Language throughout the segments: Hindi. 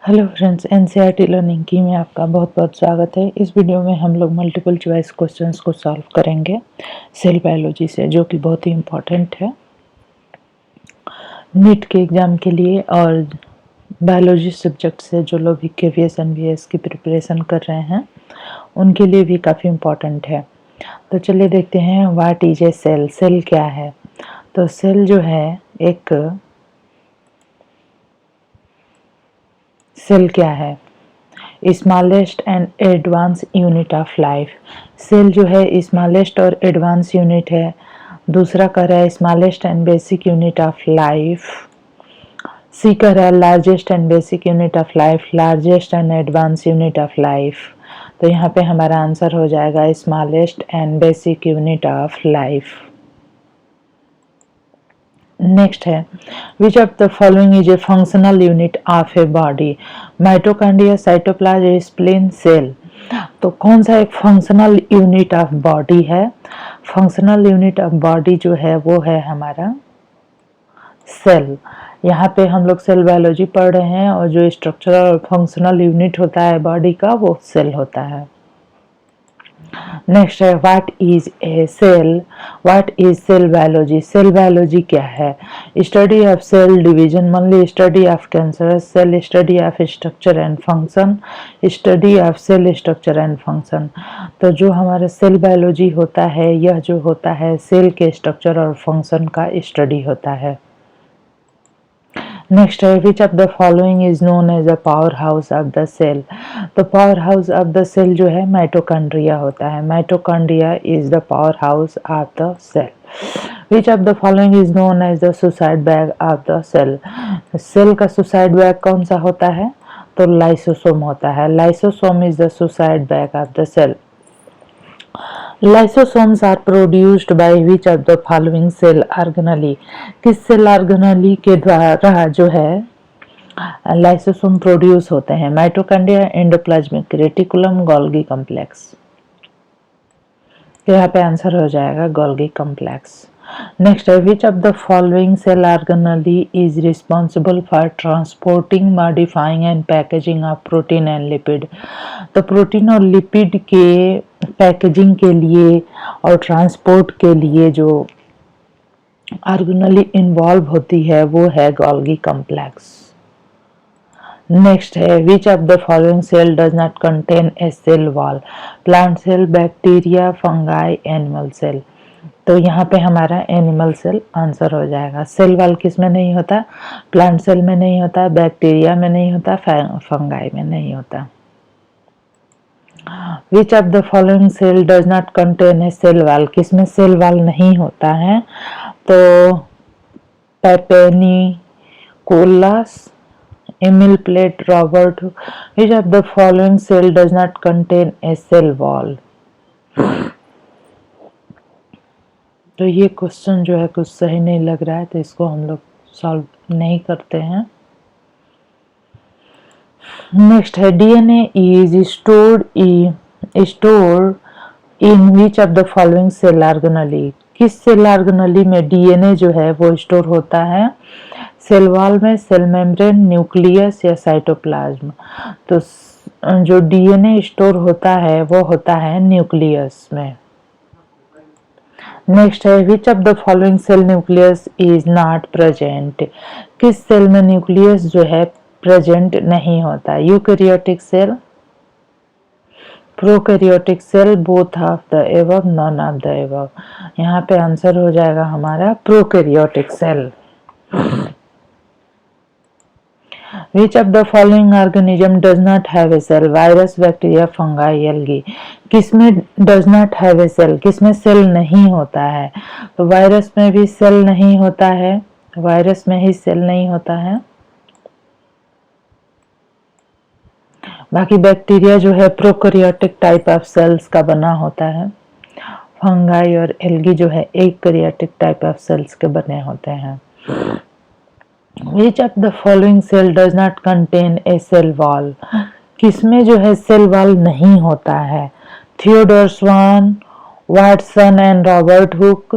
हेलो फ्रेंड्स, एनसीईआरटी लर्निंग की में आपका बहुत बहुत स्वागत है। इस वीडियो में हम लोग मल्टीपल चॉइस क्वेश्चंस को सॉल्व करेंगे सेल बायोलॉजी से, जो कि बहुत ही इम्पोर्टेंट है नीट के एग्ज़ाम के लिए। और बायोलॉजी सब्जेक्ट से जो लोग भी केवीएस एनवीएस की प्रिपरेशन कर रहे हैं उनके लिए भी काफ़ी इम्पोर्टेंट है। तो चलिए देखते हैं what is a cell. Cell क्या है? तो सेल जो है एक सेल क्या है? Smallest and advance unit of life. Cell जो है स्मॉलेस्ट और एडवांस यूनिट है। दूसरा कह रहा है smallest and basic unit of life. C कह रहा है largest and basic unit of life, largest and advance unit of life. तो यहाँ पे हमारा आंसर हो जाएगा smallest and basic unit of life. Next है which of the following is a functional unit of a body? Mitochondria, cytoplasm, spleen, cell. तो कौन सा एक फंक्शनल यूनिट ऑफ बॉडी है? फंक्शनल यूनिट ऑफ बॉडी जो है वो है हमारा सेल। यहाँ पे हम लोग सेल बायोलॉजी पढ़ रहे हैं और जो स्ट्रक्चरल और फंक्शनल यूनिट होता है बॉडी का वो सेल होता है। नेक्स्ट है what is a cell? What is cell biology? Cell biology क्या है? Study of cell division, mainly study of cancer cell, study of structure and function, study of cell structure and function. तो जो हमारा सेल बायोलॉजी होता है यह जो होता है सेल के स्ट्रक्चर और फंक्शन का स्टडी होता है। नेक्स्ट है which of the following is known as a power house of the cell? तो power house of the cell जो है माइटोकॉन्ड्रिया होता है। Mitochondria is the power house of the cell. Which of the following is known as the suicide bag of the cell? Cell का सुसाइड बैग कौन सा होता है? तो लाइसोसोम होता है। Lysosome is the suicide bag of the cell. Lysosomes are produced by which of the following cell organelle? किस सेल ऑर्गेनेली के द्वारा जो है लाइसोसोम प्रोड्यूस होते हैं? Mitochondria, endoplasmic reticulum, Golgi complex. तो यहाँ पे आंसर हो जाएगा गोल्गी कॉम्प्लेक्स। नेक्स्ट है which of the following cell organelle is responsible for transporting, modifying and packaging of protein and lipid? तो प्रोटीन और लिपिड के पैकेजिंग के लिए और ट्रांसपोर्ट के लिए जो ऑर्गेनेली इन्वॉल्व होती है वो है गोल्गी कॉम्प्लेक्स। नेक्स्ट है which of the following cell does not contain a cell wall? Plant cell, bacteria, fungi, animal cell. तो यहाँ पे हमारा एनिमल सेल आंसर हो जाएगा। सेल वॉल किस में नहीं होता? प्लांट सेल में नहीं होता, बैक्टीरिया में नहीं होता, फंगाई में नहीं होता। Which of the following cell does not contain a cell wall? किस में सेल वॉल नहीं होता है? तो पेपेनी कोलास, एमिल प्लेट, Robert. Which of the following cell does not contain a cell wall? तो ये क्वेश्चन जो है कुछ सही नहीं लग रहा है, तो इसको हम लोग सॉल्व नहीं करते हैं। नेक्स्ट है DNA is stored in which of the following cell organelle? किस सेल ऑर्गेनेली में डीएनए जो है वो स्टोर होता है? सेल वॉल में, सेल मेम्ब्रेन, न्यूक्लियस या साइटोप्लाज्म? तो जो डीएनए स्टोर होता है वो होता है न्यूक्लियस में। नेक्स्ट है which of the following cell nucleus is not present? किस सेल में न्यूक्लियस जो है प्रेजेंट नहीं होता? Eukaryotic cell, prokaryotic cell, both of the above, none of the above. यहाँ पे आंसर हो जाएगा हमारा prokaryotic cell. Which of the following organism does not have a cell? Virus, bacteria, fungi, algae. किसमें does not have a cell? किसमें सेल नहीं होता है? तो वायरस में भी सेल नहीं होता है, वायरस में ही सेल नहीं होता है। बाकी बैक्टीरिया जो है प्रोकैरियोटिक टाइप ऑफ सेल्स का बना होता है। फंगाई और एल्गी जो है यूकैरियोटिक टाइप ऑफ सेल्स के बने होते हैं। Which of the following cell does not contain a cell wall? किसमें जो है सेल वॉल नहीं होता है? Theodore Schwann, Watson and Robert Hooke,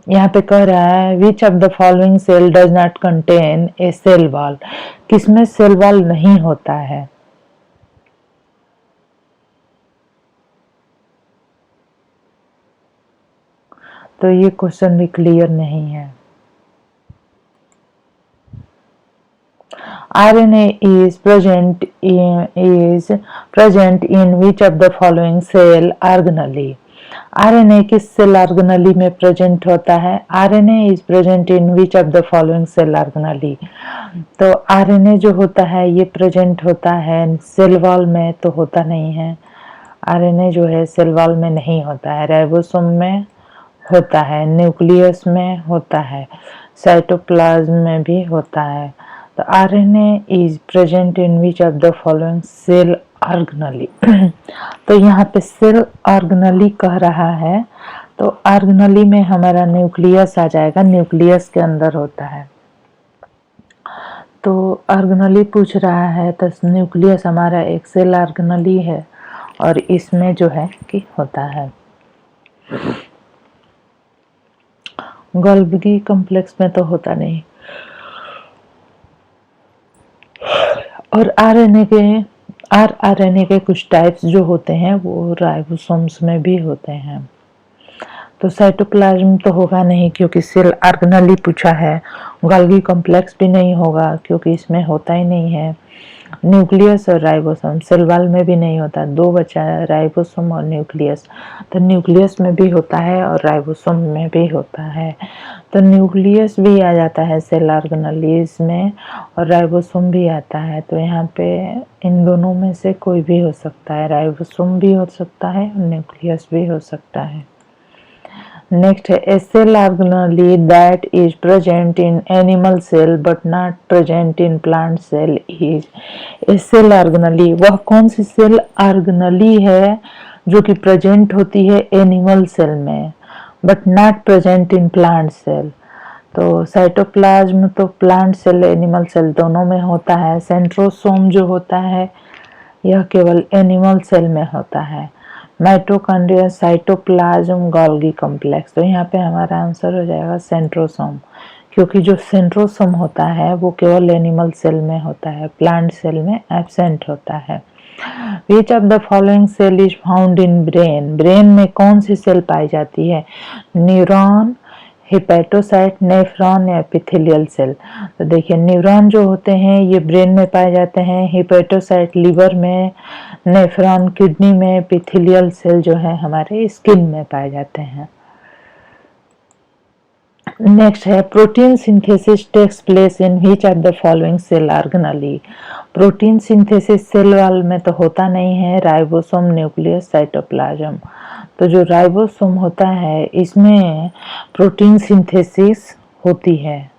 यहाँ पे कह रहा है which of the following cell does not contain a cell wall, किसमें सेल वॉल नहीं होता है। तो ये क्वेश्चन भी क्लियर नहीं है। RNA is present in which of the following cell organelle? RNA किस सेल ऑर्गेनेली में प्रेजेंट होता है? RNA is present in which of the following cell organelle? तो RNA जो होता है ये प्रेजेंट होता है सेल वॉल में, तो होता नहीं है। RNA जो है सेल वॉल में नहीं होता है, राइबोसोम में होता है, न्यूक्लियस में होता है, साइटोप्लाज्म में भी होता है। तो RNA is present in which of the following cell organelle. तो यहाँ पे सेल ऑर्गेनेली कह रहा है, तो ऑर्गेनेली में हमारा न्यूक्लियस आ जाएगा, न्यूक्लियस के अंदर होता है। तो ऑर्गेनेली पूछ रहा है, तो न्यूक्लियस हमारा एक सेल ऑर्गेनेली है और इसमें जो है कि होता है। गोल्गी कॉम्प्लेक्स में तो होता नहीं। और आरएनए के कुछ टाइप्स जो होते हैं वो राइबोसोम्स में भी होते हैं। तो साइटोप्लाज्म तो होगा नहीं क्योंकि सेल ऑर्गेनेली पूछा है। गोल्गी कॉम्प्लेक्स भी नहीं होगा क्योंकि इसमें होता ही नहीं है। न्यूक्लियस और राइबोसोम, सेल वॉल में भी नहीं होता, दो बचा है, राइबोसोम और न्यूक्लियस। तो न्यूक्लियस में भी होता है और राइबोसोम में भी होता है। तो न्यूक्लियस भी आ जाता है सेल ऑर्गेनेलीज में और राइबोसोम भी आता है। तो यहाँ पे इन दोनों में से कोई भी हो सकता है, राइबोसोम भी हो सकता है और न्यूक्लियस भी हो सकता है। नेक्स्ट है a cell organelle that is present in animal cell but not present in plant cell is. A cell organelle वह कौन सी सेल ऑर्गेनेली है जो कि प्रेजेंट होती है एनिमल सेल में but not present in plant cell. तो साइटोप्लाज्म तो प्लांट सेल एनिमल सेल दोनों में होता है। सेंट्रोसोम जो होता है यह केवल एनिमल सेल में होता है। Mitochondria, cytoplasm, Golgi complex. तो यहाँ पे हमारा आंसर हो जाएगा सेंट्रोसोम, क्योंकि जो सेंट्रोसोम होता है वो केवल एनिमल सेल में होता है, प्लांट सेल में एब्सेंट होता है। Which of the following cell is found in brain? Brain में कौन सी सेल पाई जाती है? न्यूरॉन, हिपेटोसाइट, नेफ्रॉन या एपिथेलियल सेल। तो देखिए न्यूरॉन जो होते हैं ये ब्रेन में पाए जाते हैं, हिपेटोसाइट लिवर में, नेफ्रॉन किडनी में, एपिथेलियल सेल जो है हमारे स्किन में पाए जाते हैं। नेक्स्ट है protein synthesis takes place in which of the following cell organelle. Protein synthesis cell wall में तो होता नहीं है, राइबोसोम, न्यूक्लियस, साइटोप्लाज्म। तो जो राइबोसोम होता है इसमें प्रोटीन सिंथेसिस होती है।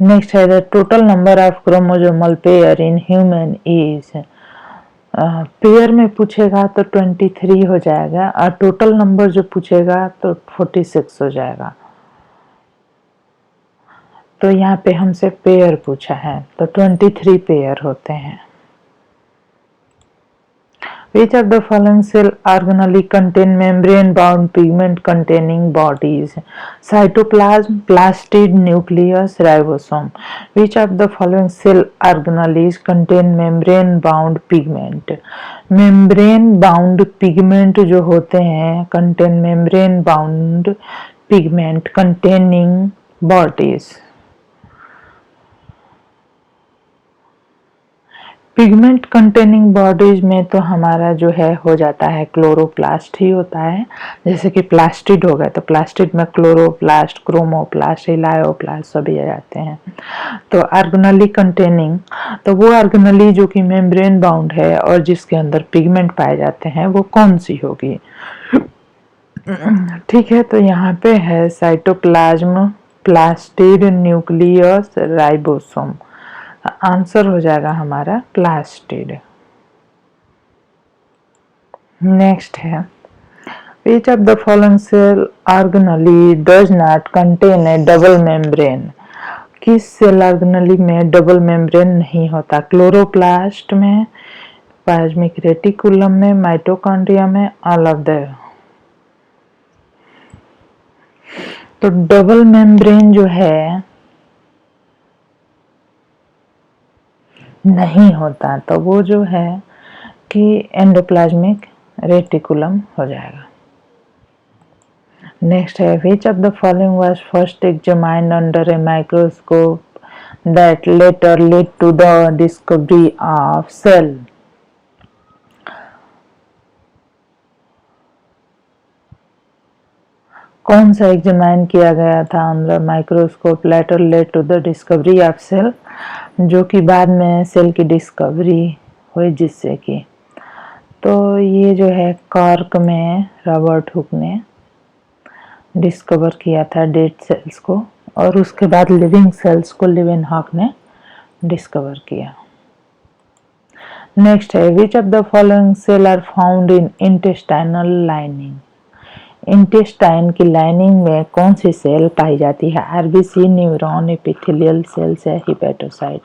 नेक्स्ट है the total number of chromosomal pair in human is. Pair में पूछेगा तो 23 हो जाएगा और टोटल नंबर जो पूछेगा तो 46 हो जाएगा। तो यहाँ पे हमसे पेयर पूछा है तो 23 पेयर होते हैं। Which of the following cell organelle contain membrane-bound pigment-containing bodies? Cytoplasm, plastid, nucleus, ribosome. Which of the following cell organelles contain membrane-bound pigment? Membrane-bound pigment जो होते हैं contain membrane-bound pigment containing bodies. Pigment containing bodies में तो हमारा जो है हो जाता है क्लोरोप्लास्ट ही होता है। जैसे कि प्लास्टिड हो गया तो प्लास्टिड में क्लोरोप्लास्ट, क्रोमोप्लास्ट, इलायोप्लास्ट सभी आ जाते हैं। तो ऑर्गेनेली कंटेनिंग, तो वो ऑर्गेनेली जो कि मेम्ब्रेन बाउंड है और जिसके अंदर पिगमेंट पाए जाते हैं वो कौन सी होगी? ठीक है, तो यहाँ पे है cytoplasm, plastid, nucleus, ribosome. Answer हो जाएगा हमारा प्लास्टिड। नेक्स्ट है which of the following cell organelle does not contain a double membrane? किस सेल ऑर्गेनेली में डबल मेम्ब्रेन नहीं होता? क्लोरोप्लास्ट में, प्लाज्मिक रेटिकुलम में, माइटोकॉन्ड्रिया में, ऑल ऑफ द। तो डबल मेम्ब्रेन जो है नहीं होता, तो वो जो है कि एंडोप्लाज्मिक रेटिकुलम हो जाएगा। नेक्स्ट है, which of the following was first examined under a microscope that later led to the discovery of cell? कौन सा एग्जामाइन किया गया था under microscope later led to the discovery of cell, जो कि बाद में सेल की डिस्कवरी हुई जिससे कि, तो ये जो है कॉर्क में रॉबर्ट हुक ने डिस्कवर किया था डेड सेल्स को, और उसके बाद लिविंग सेल्स को लिवेनहॉक ने डिस्कवर किया। नेक्स्ट है, which of the following cell are found in intestinal lining? Intestine की लाइनिंग में कौन सी सेल पाई जाती है? आरबीसी, न्यूरॉन, एपिथेलियल सेल्स या हिपेटोसाइट?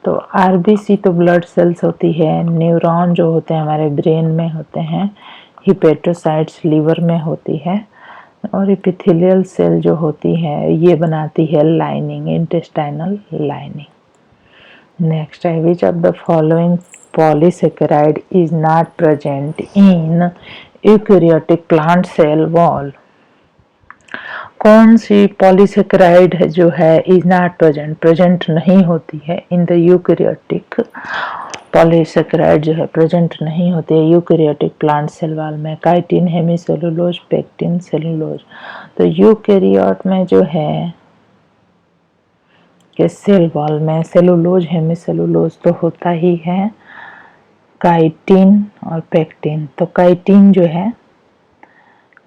तो आरबीसी तो ब्लड सेल्स होती है, न्यूरॉन जो होते हैं हमारे ब्रेन में होते हैं, हिपेटोसाइट्स लीवर में होती है, और एपिथेलियल सेल जो होती है ये बनाती है लाइनिंग, इंटेस्टाइनल लाइनिंग। नेक्स्ट है, which of the following polysaccharide is not present in eukaryotic plant cell wall? कौन सी पॉलीसेकेराइड जो है इज नॉट प्रेजेंट नहीं होती है इन द यूकैरियोटिक, पॉलीसेकेराइड जो है प्रेजेंट नहीं होती है यूकैरियोटिक प्लांट सेल वॉल में? Chitin, hemicellulose, pectin, cellulose. तो यूकैरियोट में जो है कि सेल वॉल में सेलुलोज, हेमीसेलुलोज तो होता ही है, काइटिन और पेक्टिन, तो काइटिन जो है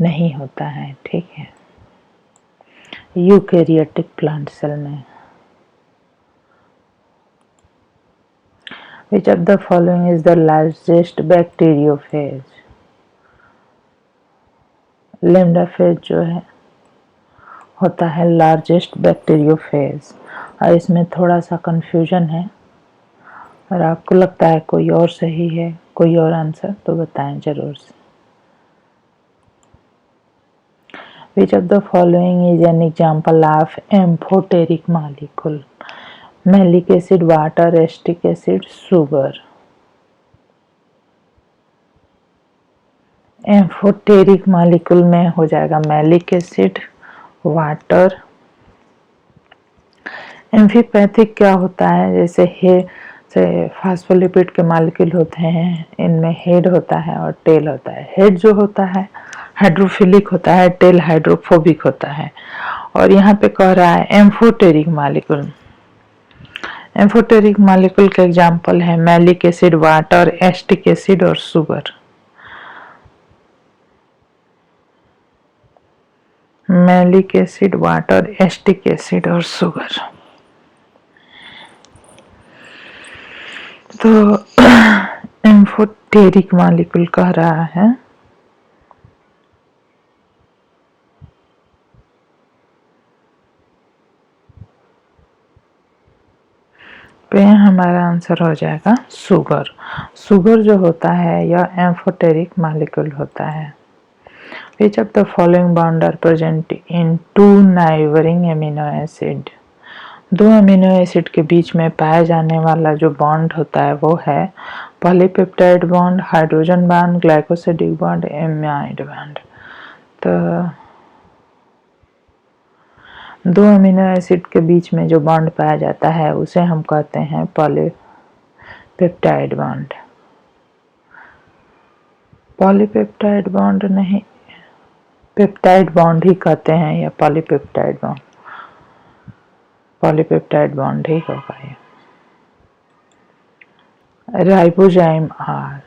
नहीं होता है, ठीक है, यूकैरियोटिक प्लांट सेल में। Which of the following is the largest bacteriophage? Lambda phase जो है होता है लार्जेस्ट बैक्टीरियोफेज, और इसमें थोड़ा सा कंफ्यूजन है, और आपको लगता है कोई और सही है, कोई और आंसर, तो बताएं जरूर से। Which of the following is an example of amphoteric molecule? Maleic acid, water, acetic acid, sugar. Amphoteric molecule में हो जाएगा मैलिक एसिड, वाटर। एम्फीपैथिक क्या होता है? जैसे फास्फोलिपिड के मॉलिक्यूल होते हैं, इनमें हेड होता है और टेल होता है। हेड जो होता है हाइड्रोफिलिक होता है, टेल हाइड्रोफोबिक होता है, और यहाँ पे कह रहा है एम्फोटेरिक मॉलिक्यूल। एम्फोटेरिक मॉलिक्यूल का एग्जाम्पल है malic acid, water, acetic acid और sugar. Malic acid, water, acetic acid और शुगर। तो एम्फोटेरिक मॉलिक्यूल कह रहा है पे हमारा आंसर हो जाएगा शुगर। शुगर जो होता है यह एम्फोटेरिक मॉलिक्यूल होता है। Which of the following bond are present in two neighboring amino acid? दो अमीनो एसिड के बीच में पाया जाने वाला जो बॉन्ड होता है वो है polypeptide bond, hydrogen bond, glycosidic bond, amide bond. तो दो अमीनो एसिड के बीच में जो बॉन्ड पाया जाता है उसे हम कहते हैं पॉलीपेप्टाइड बॉन्ड। पॉलीपेप्टाइड बॉन्ड नहीं, पेप्टाइड बॉन्ड ही कहते हैं, या पॉलीपेप्टाइड बॉन्ड, पॉलीपेप्टाइड बॉन्ड ही होगा ये। राइबोजाइम आर,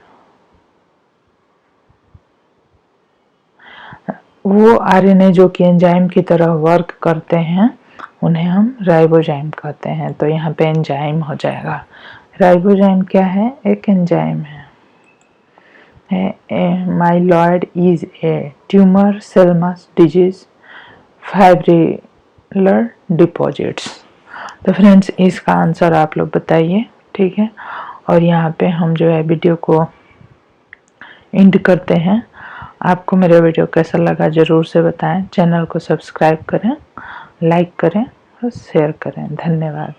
वो आरएनए जो कि एंजाइम की तरह वर्क करते हैं उन्हें हम राइबोजाइम कहते हैं, तो यहाँ पे एंजाइम हो जाएगा। राइबोजाइम क्या है? एक एंजाइम है। Myeloid is a tumour, cell mass disease, fibrillar deposits. तो फ्रेंड्स इसका आंसर आप लोग बताइए, ठीक है। और यहाँ पे हम जो है वीडियो को एंड करते हैं, आपको मेरा वीडियो कैसा लगा ज़रूर से बताएं। चैनल को सब्सक्राइब करें, लाइक करें और शेयर करें। धन्यवाद।